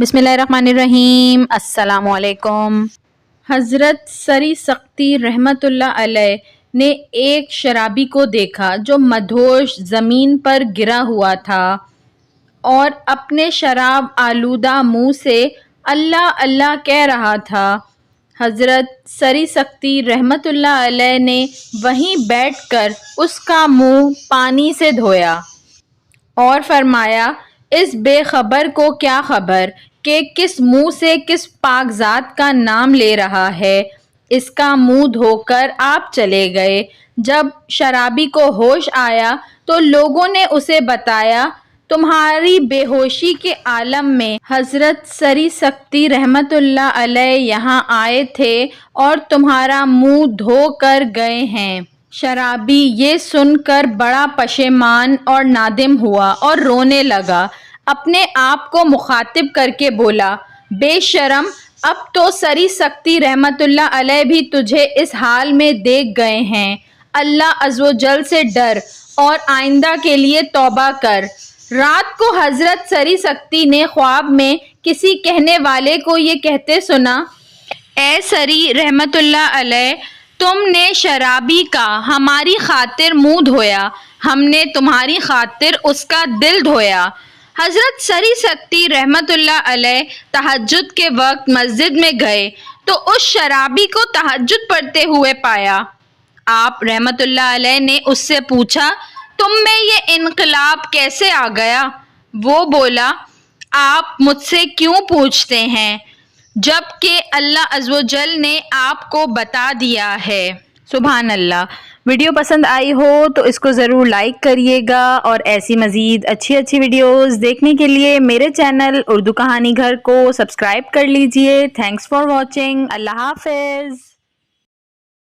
بسم اللہ الرحمن الرحیم۔ السلام علیکم۔ حضرت سری سختی رحمت اللہ علیہ نے ایک شرابی کو دیکھا جو مدہوش زمین پر گرا ہوا تھا اور اپنے شراب آلودہ منہ سے اللہ اللہ کہہ رہا تھا۔ حضرت سری سختی رحمت اللہ علیہ نے وہیں بیٹھ کر اس کا منہ پانی سے دھویا اور فرمایا، اس بے خبر کو کیا خبر کہ کس منہ سے کس پاک ذات کا نام لے رہا ہے۔ اس کا منہ دھو کر آپ چلے گئے۔ جب شرابی کو ہوش آیا تو لوگوں نے اسے بتایا، تمہاری بے ہوشی کے عالم میں حضرت سری سختی رحمت اللہ علیہ یہاں آئے تھے اور تمہارا منہ دھو کر گئے ہیں۔ شرابی یہ سن کر بڑا پشیمان اور نادم ہوا اور رونے لگا۔ اپنے آپ کو مخاطب کر کے بولا، بے شرم، اب تو سری سختی رحمت اللہ علیہ بھی تجھے اس حال میں دیکھ گئے ہیں۔ اللہ عز و جل سے ڈر اور آئندہ کے لیے توبہ کر۔ رات کو حضرت سری سختی نے خواب میں کسی کہنے والے کو یہ کہتے سنا، اے سری رحمت اللہ علیہ، تم نے شرابی کا ہماری خاطر منہ دھویا، ہم نے تمہاری خاطر اس کا دل دھویا۔ حضرت سری سختی رحمت اللہ علیہ تہجد کے وقت مسجد میں گئے تو اس شرابی کو تہجد پڑھتے ہوئے پایا۔ آپ رحمت اللہ علیہ نے اس سے پوچھا، تم میں یہ انقلاب کیسے آ گیا؟ وہ بولا، آپ مجھ سے کیوں پوچھتے ہیں جب کہ اللہ عز و جل نے آپ کو بتا دیا ہے۔ سبحان اللہ۔ ویڈیو پسند آئی ہو تو اس کو ضرور لائک کریے گا اور ایسی مزید اچھی ویڈیوز دیکھنے کے لیے میرے چینل اردو کہانی گھر کو سبسکرائب کر لیجئے۔ Thanks for watching. اللہ حافظ۔